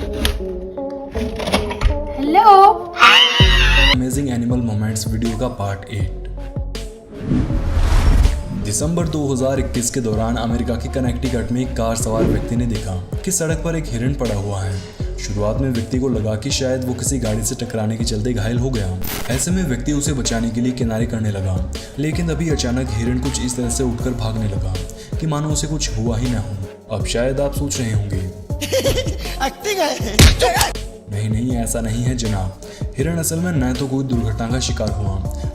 Hello. Amazing animal moments video का part 8। दिसंबर 2021 के दौरान अमेरिका के कनेक्टिकट में एक कार सवार व्यक्ति ने देखा कि सड़क पर एक हिरण पड़ा हुआ है। शुरुआत में व्यक्ति को लगा कि शायद वो किसी गाड़ी से टकराने के चलते घायल हो गया। ऐसे में व्यक्ति उसे बचाने के लिए किनारे करने लगा, लेकिन तभी अचानक हिरण कुछ इस तरह से उठकर भागने लगा कि मानो उसे कुछ हुआ ही ना हो। अब शायद आप सोच रहे होंगे एक्टिंग है। नहीं, ऐसा नहीं है जनाब। हिरण असल में न तो कोई दुर्घटना का शिकार हुआ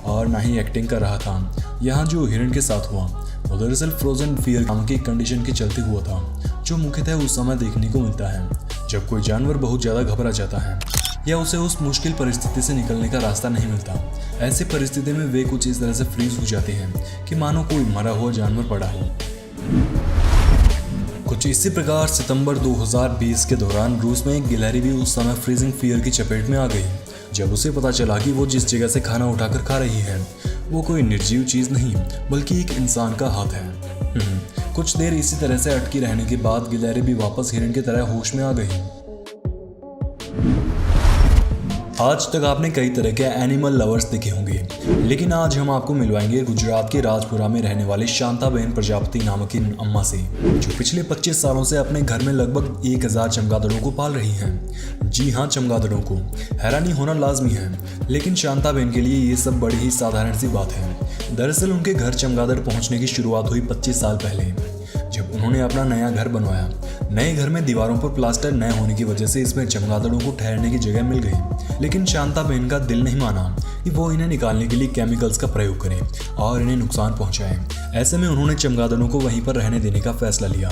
और न ही एक्टिंग कर रहा था। यहाँ जो हिरण के साथ हुआ वो दरअसल फ्रोजन फियर नाम की कंडीशन के चलते हुआ था, जो मुख्यतः उस समय देखने को मिलता है जब कोई जानवर बहुत ज़्यादा घबरा जाता है या उसे उस मुश्किल परिस्थिति से निकलने का रास्ता नहीं मिलता। ऐसी परिस्थिति में वे कुछ इस तरह से फ्रीज हो जाते हैं कि मानो कोई मरा हुआ जानवर पड़ा हो। कुछ इसी प्रकार सितंबर 2020 के दौरान रूस में एक गिलहरी भी उस समय फ्रीजिंग फियर की चपेट में आ गई जब उसे पता चला कि वो जिस जगह से खाना उठाकर खा रही है वो कोई निर्जीव चीज़ नहीं बल्कि एक इंसान का हाथ है। कुछ देर इसी तरह से अटकी रहने के बाद गिलहरी भी वापस हिरण की तरह होश में आ गई। आज तक आपने कई तरह के एनिमल लवर्स देखे होंगे, लेकिन आज हम आपको मिलवाएंगे गुजरात के राजपुरा में रहने वाले शांताबेन प्रजापति नामक इन अम्मा से, जो पिछले 25 सालों से अपने घर में लगभग 1000 चमगादड़ों को पाल रही हैं। जी हाँ, चमगादड़ों को। हैरानी होना लाजमी है, लेकिन शांताबेन के लिए ये सब बड़ी ही साधारण सी बात है। दरअसल उनके घर चमगादड़ पहुँचने की शुरुआत हुई 25 साल पहले, जब उन्होंने अपना नया घर बनवाया। नए घर में दीवारों पर प्लास्टर न होने की वजह से इसमें चमगादड़ों को ठहरने की जगह मिल गई, लेकिन शांताबेन का दिल नहीं माना कि वो इन्हें निकालने के लिए केमिकल्स का प्रयोग करें और इन्हें नुकसान पहुंचाएं। ऐसे में उन्होंने चमगादड़ों को वहीं पर रहने देने का फैसला लिया।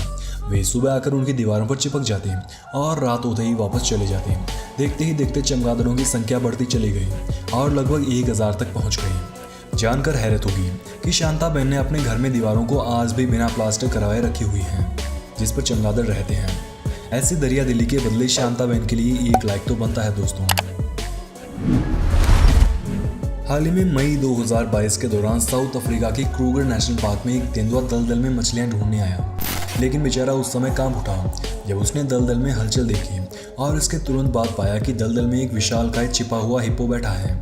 वे सुबह आकर उनकी दीवारों पर चिपक जाते और रात होते ही वापस चले जाते। देखते ही देखते चमगादड़ों की संख्या बढ़ती चली गई और लगभग 1000 तक पहुँच गई। जानकर हैरत होगी कि शांताबेन ने अपने घर में दीवारों को आज भी बिना प्लास्टर कराए रखी हुई हैं, जिस पर चमगादड़ रहते हैं। ऐसी दरिया दिली के बदले शांताबेन के लिए एक लाइक तो बनता है दोस्तों। हाल ही में मई 2022 के दौरान साउथ अफ्रीका के क्रूगर नेशनल पार्क में एक तेंदुआ दलदल में मछलियां ढूंढने आया, लेकिन बेचारा उस समय कांप उठा जब उसने दलदल में हलचल देखी और इसके तुरंत बाद पाया कि दलदल में एक विशालकाय छिपा हुआ हिप्पो बैठा है।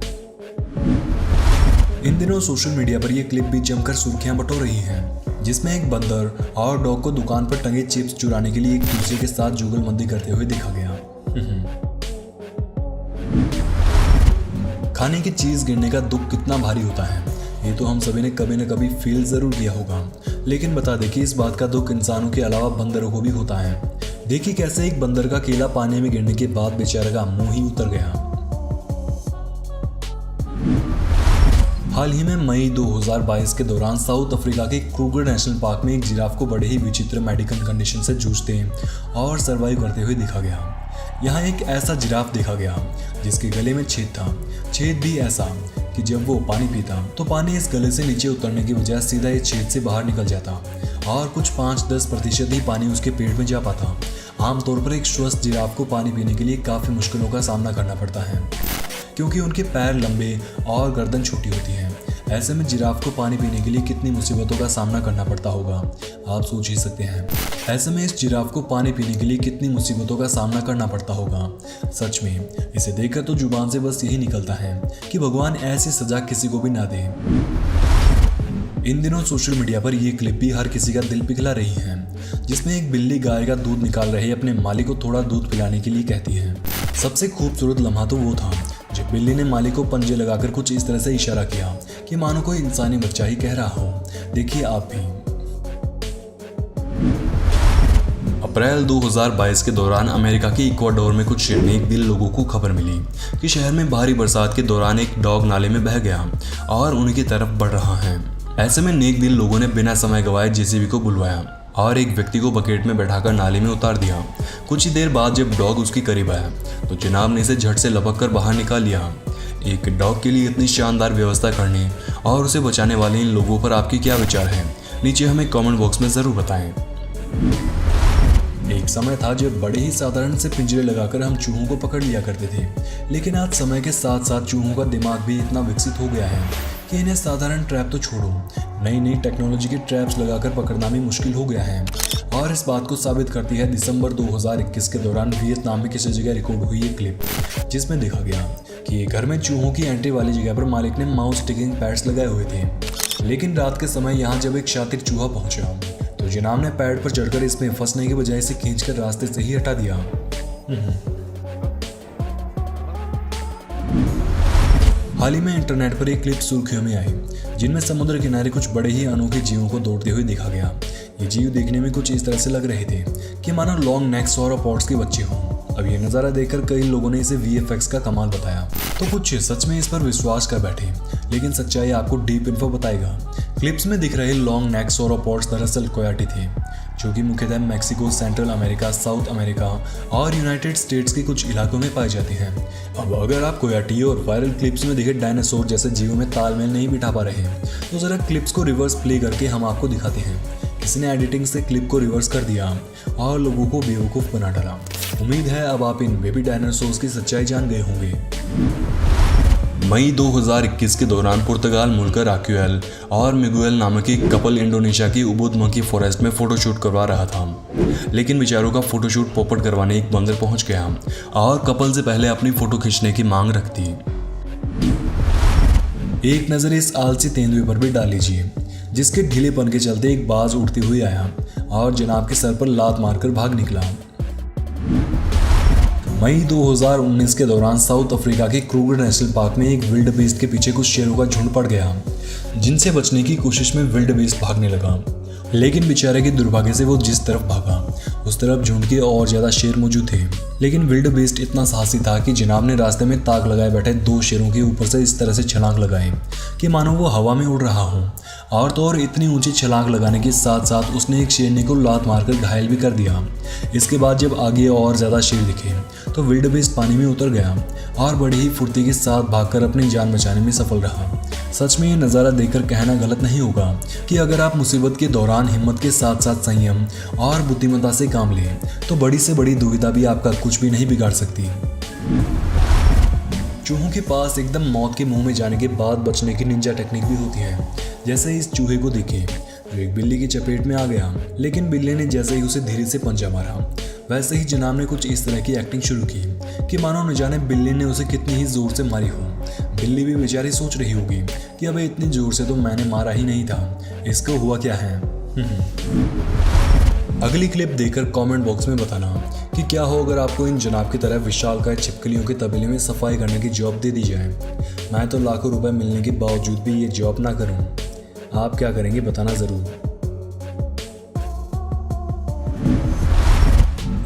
इन दिनों सोशल मीडिया पर यह क्लिप भी जमकर सुर्खियां बटोर रही हैं, जिसमें एक बंदर और डॉग को दुकान पर टंगे चिप्स चुराने के लिए एक दूसरे के साथ जुगलबंदी करते हुए देखा गया। खाने की चीज गिरने का दुख कितना भारी होता है, ये तो हम सभी ने कभी न कभी फील जरूर किया होगा, लेकिन बता दें कि इस बात का दुख इंसानों के अलावा बंदरों को भी होता है। देखिए कैसे एक बंदर का केला पानी में गिरने के बाद बेचारे का मुंह ही उतर गया। हाल ही में मई 2022 के दौरान साउथ अफ्रीका के क्रूगर नेशनल पार्क में एक जिराफ को बड़े ही विचित्र मेडिकल कंडीशन से जूझते और सरवाइव करते हुए देखा गया। यहाँ एक ऐसा जिराफ देखा गया जिसके गले में छेद था। छेद भी ऐसा कि जब वो पानी पीता तो पानी इस गले से नीचे उतरने की बजाय सीधा इस छेद से बाहर निकल जाता और कुछ 5-10% ही पानी उसके पेट में जा पाता। आमतौर पर एक स्वस्थ जिराफ को पानी पीने के लिए काफ़ी मुश्किलों का सामना करना पड़ता है, क्योंकि उनके पैर लंबे और गर्दन छोटी होती है। ऐसे में जिराफ को पानी पीने के लिए कितनी मुसीबतों का सामना करना पड़ता होगा, आप सोच ही सकते हैं। ऐसे में इस जिराफ को पानी पीने के लिए कितनी मुसीबतों का सामना करना पड़ता होगा। सच में इसे देखकर तो जुबान से बस यही निकलता है कि भगवान ऐसी सजा किसी को भी ना दे। इन दिनों सोशल मीडिया पर यह क्लिप भी हर किसी का दिल पिघला रही है, जिसमें एक बिल्ली गाय का दूध निकाल रहे अपने मालिक को थोड़ा दूध पिलाने के लिए कहती है। सबसे खूबसूरत लम्हा तो वो था जब बिल्ली ने मालिक को पंजे लगाकर कुछ इस तरह से इशारा किया कि मानो कोई इंसानी बच्चा ही कह रहा हो। देखिए आप भी। अप्रैल 2022 के दौरान अमेरिका के इक्वाडोर में कुछ नेकदिल लोगों को खबर मिली कि शहर में भारी बरसात के दौरान एक डॉग नाले में बह गया और उनकी तरफ बढ़ रहा है। ऐसे में नेकदिल लोगों ने बिना समय गवाए जेसीबी को बुलवाया और एक व्यक्ति को बकेट में बैठाकर नाले में उतार दिया। कुछ ही देर बाद जब डॉग उसके करीब आया तो जनाब ने इसे झट से लपक कर बाहर निकाल लिया। एक डॉग के लिए इतनी शानदार व्यवस्था करने और उसे बचाने वाले इन लोगों पर आपके क्या विचार हैं? नीचे हमें कमेंट बॉक्स में ज़रूर बताएं। एक समय था जब बड़े ही साधारण से पिंजरे लगाकर हम चूहों को पकड़ लिया करते थे, लेकिन आज समय के साथ साथ चूहों का दिमाग भी इतना विकसित हो गया है कि इन्हें साधारण ट्रैप तो छोड़ो, नई नई टेक्नोलॉजी के ट्रैप्स लगाकर पकड़ना भी मुश्किल हो गया है। और इस बात को साबित करती है दिसंबर 2021 के दौरान वियतनाम में किसी जगह रिकॉर्ड हुई एक क्लिप, जिसमें देखा गया कि घर में चूहों की एंट्री वाली जगह पर मालिक ने माउस टिकिंग पैड्स लगाए हुए थे। लेकिन रात के समय यहाँ जब एक शातिर चूहा पहुंचा तो जनाब ने पैड पर चढ़कर इसमें फंसने के बजाय इसे खींचकर रास्ते से ही हटा दिया। हाल ही में इंटरनेट पर एक क्लिप सुर्खियों में आई, जिनमें समुद्र किनारे कुछ बड़े ही अनोखे जीवों को दौड़ते हुए दिखा गया। ये जीव देखने में कुछ इस तरह से लग रहे थे कि मानो लॉन्ग नेक सॉरोपॉड्स के बच्चे हों। अब ये नज़ारा देखकर कई लोगों ने इसे VFX का कमाल बताया, तो कुछ सच में इस पर विश्वास कर बैठे, लेकिन सच्चाई आपको डीप इन्फो बताएगा। क्लिप्स में दिख रहे लॉन्ग नेक सॉरोपॉड्स दरअसल कोयाटी थे, जो कि मुख्यतः Mexico, central America, south America और यूनाइटेड स्टेट्स के कुछ इलाकों में पाए जाते हैं। अब अगर आप कोयाटी और वायरल क्लिप्स में दिखे डायनासोर जैसे जीवों में तालमेल नहीं बिठा पा रहे हैं, तो ज़रा क्लिप्स को रिवर्स प्ले करके हम आपको दिखाते हैं। किसी ने एडिटिंग से क्लिप को रिवर्स कर दिया और लोगों को बेवकूफ़ बना डाला। उम्मीद है अब आप इन बेबी डायनासोर्स की सच्चाई जान गए होंगे। मई 2021 के दौरान पुर्तगाल मुल्क राक्यूएल और मिगुएल नामक एक कपल इंडोनेशिया की उबुद मंकी फॉरेस्ट में फोटोशूट करवा रहा था, लेकिन बेचारों का फोटोशूट पोपट करवाने एक बंदर पहुंच गया और कपल से पहले अपनी फोटो खींचने की मांग रख दी। एक नज़र इस आलसी तेंदुए पर भी डाल लीजिए, जिसके ढीलेपन के चलते एक बाज उड़ती हुई आया और जनाब के सर पर लात मारकर भाग निकला। मई 2019 के दौरान साउथ अफ्रीका के क्रूगर नेशनल पार्क में एक विल्ड बीस्ट के पीछे कुछ शेरों का झुंड पड़ गया, जिनसे बचने की कोशिश में विल्ड बीस्ट भागने लगा। लेकिन बेचारे के दुर्भाग्य से वो जिस तरफ भागा उस तरफ झुंड के और ज़्यादा शेर मौजूद थे। लेकिन विल्ड बीस्ट इतना साहसी था कि जनाब ने रास्ते में ताक लगाए बैठे 2 शेरों के ऊपर से इस तरह से छलांग लगाई कि मानो वो हवा में उड़ रहा हो। और तो और इतनी ऊंची छलांग लगाने के साथ साथ उसने एक शेरनी को लात मारकर घायल भी कर दिया। इसके बाद जब आगे और ज़्यादा शेर दिखे तो विल्ड बीस्ट पानी में उतर गया और बड़ी ही फुर्ती के साथ भागकर अपनी जान बचाने में सफल रहा। सच में ये नज़ारा देखकर कहना गलत नहीं होगा कि अगर आप मुसीबत के दौरान हिम्मत के साथ साथ संयम और बुद्धिमत्ता से काम लें तो बड़ी से बड़ी दुविधा भी आपका कुछ भी नहीं बिगाड़ सकती। चूहों के पास एकदम मौत के मुंह में जाने के बाद बचने की निंजा टेक्निक भी होती है। जैसे इस चूहे को देखें जो एक बिल्ली की चपेट में आ गया, लेकिन बिल्ली ने जैसे ही उसे धीरे से पंजा मारा, वैसे ही जनाब ने कुछ इस तरह की एक्टिंग शुरू की कि मानो न जाने बिल्ली ने उसे कितनी ही जोर से मारी हो। बिल्ली भी बेचारी सोच रही होगी कि अबे इतनी जोर से तो मैंने मारा ही नहीं था, इसको हुआ क्या है। अगली क्लिप देखकर कमेंट बॉक्स में बताना कि क्या हो अगर आपको इन जनाब की तरह विशालकाय छिपकलियों के तबेले में सफाई करने की जॉब दे दी जाए। मैं तो लाखों रुपए मिलने के बावजूद भी ये जॉब ना करूं। आप क्या करेंगे बताना ज़रूर।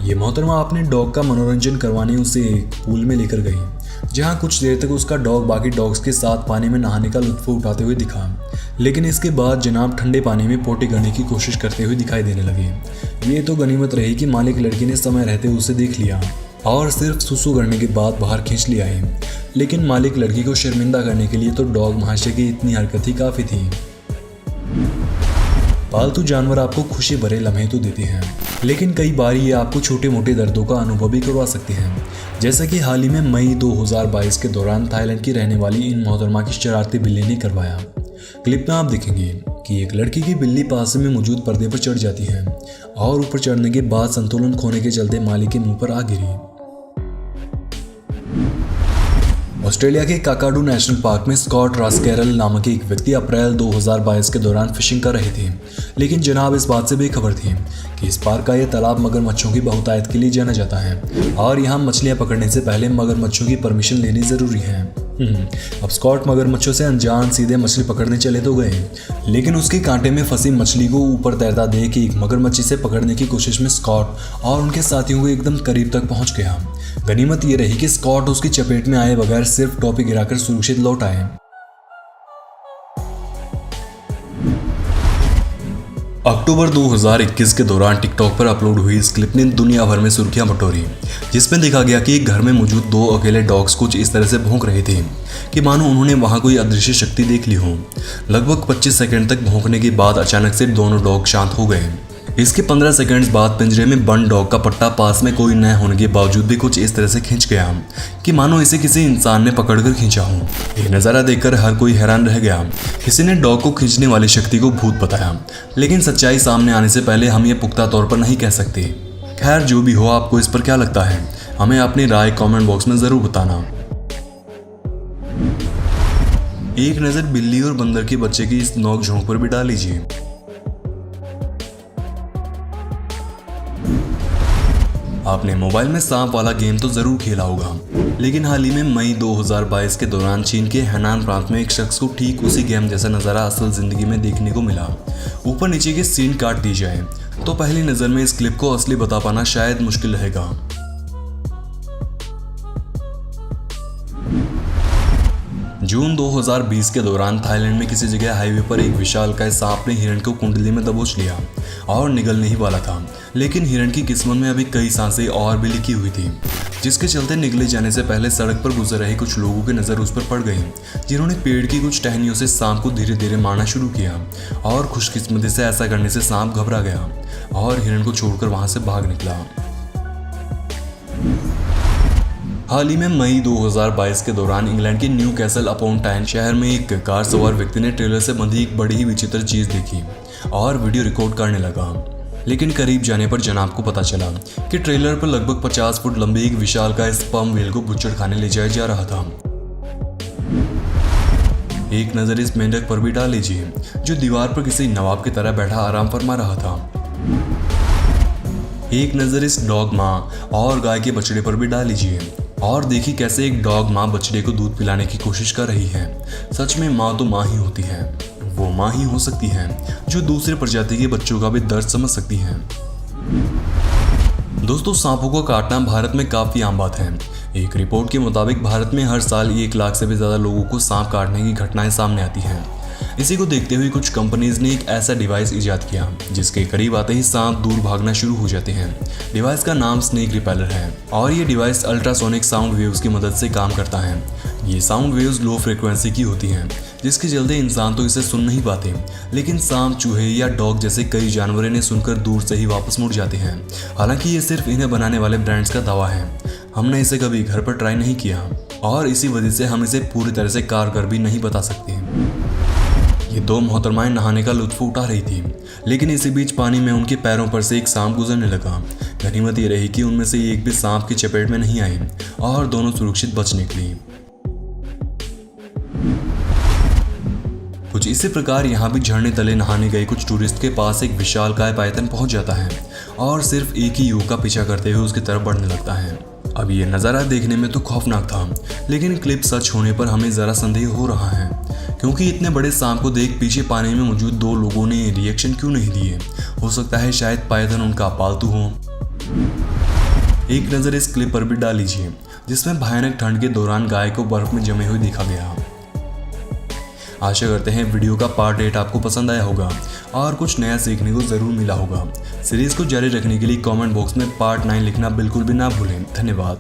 ये मोहतरमा अपने डॉग का मनोरंजन करवाने उसे एक पूल में लेकर गई, जहां कुछ देर तक उसका डॉग बाकी डॉग्स के साथ पानी में नहाने का लुत्फ उठाते हुए दिखा। लेकिन इसके बाद जनाब ठंडे पानी में पोटी करने की कोशिश करते हुए दिखाई देने लगे। ये तो गनीमत रही कि मालिक लड़की ने समय रहते उसे देख लिया और सिर्फ सुसु करने के बाद बाहर खींच लिया है। लेकिन मालिक लड़की को शर्मिंदा करने के लिए तो डॉग महाशय की इतनी हरकत ही काफ़ी थी। पालतू जानवर आपको खुशी भरे लम्हे तो देते हैं, लेकिन कई बार ये आपको छोटे मोटे दर्दों का अनुभव भी करवा सकते हैं। जैसा कि हाल ही में मई 2022 के दौरान थाईलैंड की रहने वाली इन मोहतरमा की शरारती बिल्ली ने करवाया। क्लिप में आप देखेंगे कि एक लड़की की बिल्ली पास में मौजूद पर्दे पर चढ़ जाती है और ऊपर चढ़ने के बाद संतुलन खोने के चलते मालिक के मुंह पर आ गिरी। ऑस्ट्रेलिया के काकाडू नेशनल पार्क में स्कॉट रास्कैरल नामक एक व्यक्ति अप्रैल 2022 के दौरान फिशिंग कर रहे थे, लेकिन जनाब इस बात से बेखबर थे कि इस पार्क का यह तालाब मगरमच्छों की बहुतायत के लिए जाना जाता है और यहाँ मछलियाँ पकड़ने से पहले मगरमच्छों की परमिशन लेनी ज़रूरी है। अब स्कॉट मगरमच्छों से अनजान सीधे मछली पकड़ने चले तो गए, लेकिन उसके कांटे में फंसी मछली को ऊपर तैरता देख एक मगरमच्छी से पकड़ने की कोशिश में स्कॉट और उनके साथियों को एकदम करीब तक पहुंच गया। गनीमत ये रही कि स्कॉट उसकी चपेट में आए बगैर सिर्फ टॉपी गिराकर सुरक्षित लौट आए। अक्टूबर 2021 के दौरान टिकटॉक पर अपलोड हुई इस क्लिप ने दुनिया भर में सुर्खियां बटोरी, जिसमें देखा गया कि एक घर में मौजूद 2 अकेले डॉग्स कुछ इस तरह से भौंक रहे थे कि मानो उन्होंने वहां कोई अदृश्य शक्ति देख ली हो। लगभग 25 सेकंड तक भौंकने के बाद अचानक से दोनों डॉग शांत हो गए। इसके 15 सेकंड्स बाद पिंजरे में बंद डॉग का पट्टा पास में कोई न होने के बावजूद भी कुछ इस तरह से खींच गया कि मानो इसे किसी इंसान ने पकड़कर खींचा हो। यह नज़ारा देखकर हर कोई हैरान रह गया। किसी ने डॉग को खींचने वाली शक्ति को भूत बताया, लेकिन सच्चाई सामने आने से पहले हम ये पुख्ता तौर पर नहीं कह सकते। खैर जो भी हो, आपको इस पर क्या लगता है, हमें अपनी राय कमेंट बॉक्स में ज़रूर बताना। एक नज़र बिल्ली और बंदर के बच्चे की इस नोक झोंक पर भी डाल लीजिए। आपने मोबाइल में सांप वाला गेम तो जरूर खेला होगा, लेकिन हाल ही में मई 2022 के दौरान चीन के हैनान प्रांत में एक शख्स को ठीक उसी गेम जैसा नज़ारा असल जिंदगी में देखने को मिला। ऊपर नीचे के सीन काट दी जाए तो पहली नज़र में इस क्लिप को असली बता पाना शायद मुश्किल रहेगा। जून 2020 के दौरान थाईलैंड में किसी जगह हाईवे पर एक विशालकाय सांप ने हिरण को कुंडली में दबोच लिया और निगल नहीं वाला था, लेकिन हिरण की किस्मत में अभी कई सांसें और भी लिखी हुई थी, जिसके चलते निगले जाने से पहले सड़क पर गुजर रहे कुछ लोगों की नज़र उस पर पड़ गई, जिन्होंने पेड़ की कुछ टहनियों से सांप को धीरे धीरे मारना शुरू किया और खुशकिस्मती से ऐसा करने से सांप घबरा गया और हिरण को छोड़कर वहां से भाग निकला। हाल ही में मई 2022 के दौरान इंग्लैंड के न्यू कैसल अपॉन टाइन शहर में एक कार सवार व्यक्ति ने ट्रेलर से बंधी एक बड़ी ही विचित्र चीज देखी और वीडियो रिकॉर्ड करने लगा, लेकिन करीब जाने पर जनाब को पता चला कि ट्रेलर पर लगभग 50 फुट लंबी एक विशालकाय स्पर्म व्हेल को बुच्चड़ खाने ले जाया जा रहा था। एक नज़र इस मेंढक पर भी डाल लीजिए, जो दीवार पर किसी नवाब की तरह बैठा आराम फरमा रहा था। एक नज़र इस डॉग माँ और गाय के बछड़े पर भी डाल लीजिए और देखिए कैसे एक डॉग माँ बछड़े को दूध पिलाने की कोशिश कर रही है। सच में माँ तो माँ ही होती है, वो माँ ही हो सकती है जो दूसरे प्रजाति के बच्चों का भी दर्द समझ सकती है। दोस्तों, सांपों को काटना भारत में काफ़ी आम बात है। एक रिपोर्ट के मुताबिक भारत में हर साल 1 लाख से भी ज़्यादा लोगों को सांप काटने की घटनाएं सामने आती हैं। इसी को देखते हुए कुछ कंपनीज ने एक ऐसा डिवाइस इजाद किया जिसके करीब आते ही सांप दूर भागना शुरू हो जाते हैं। डिवाइस का नाम स्नेक रिपेलर है और ये डिवाइस अल्ट्रासोनिक साउंड वेव्स की मदद से काम करता है। ये साउंड वेव्स लो फ्रिक्वेंसी की होती हैं, जिसके चलते इंसान तो इसे सुन नहीं पाते, लेकिन सांप, चूहे या डॉग जैसे कई जानवर इन्हें सुनकर दूर से ही वापस मुड़ जाते हैं। हालांकि ये सिर्फ इन्हें बनाने वाले ब्रांड्स का दावा है। हमने इसे कभी घर पर ट्राई नहीं किया और इसी वजह से हम इसे पूरी तरह से कारगर भी नहीं बता सकते। ये 2 मोहतरमाएं नहाने का लुत्फ उठा रही थी, लेकिन इसी बीच पानी में उनके पैरों पर से एक सांप गुजरने लगा। गनीमत ये रही कि उनमें से एक भी सांप की चपेट में नहीं आई और दोनों सुरक्षित बच निकली। कुछ इसी प्रकार यहाँ भी झरने तले नहाने गए कुछ टूरिस्ट के पास एक विशालकाय पायथन पहुंच जाता है और सिर्फ एक ही युवक का पीछा करते हुए उसकी तरफ बढ़ने लगता है। अब ये नज़ारा देखने में तो खौफनाक था, लेकिन क्लिप सच होने पर हमें ज़रा संदेह हो रहा है, क्योंकि इतने बड़े सांप को देख पीछे पानी में मौजूद 2 लोगों ने रिएक्शन क्यों नहीं दिए। हो सकता है शायद पायथन उनका पालतू हो। एक नज़र इस क्लिप पर भी डाल लीजिए, जिसमें भयानक ठंड के दौरान गाय को बर्फ में जमे हुए देखा गया। आशा करते हैं वीडियो का पार्ट 8 आपको पसंद आया होगा और कुछ नया सीखने को ज़रूर मिला होगा। सीरीज़ को जारी रखने के लिए कमेंट बॉक्स में पार्ट 9 लिखना बिल्कुल भी ना भूलें। धन्यवाद।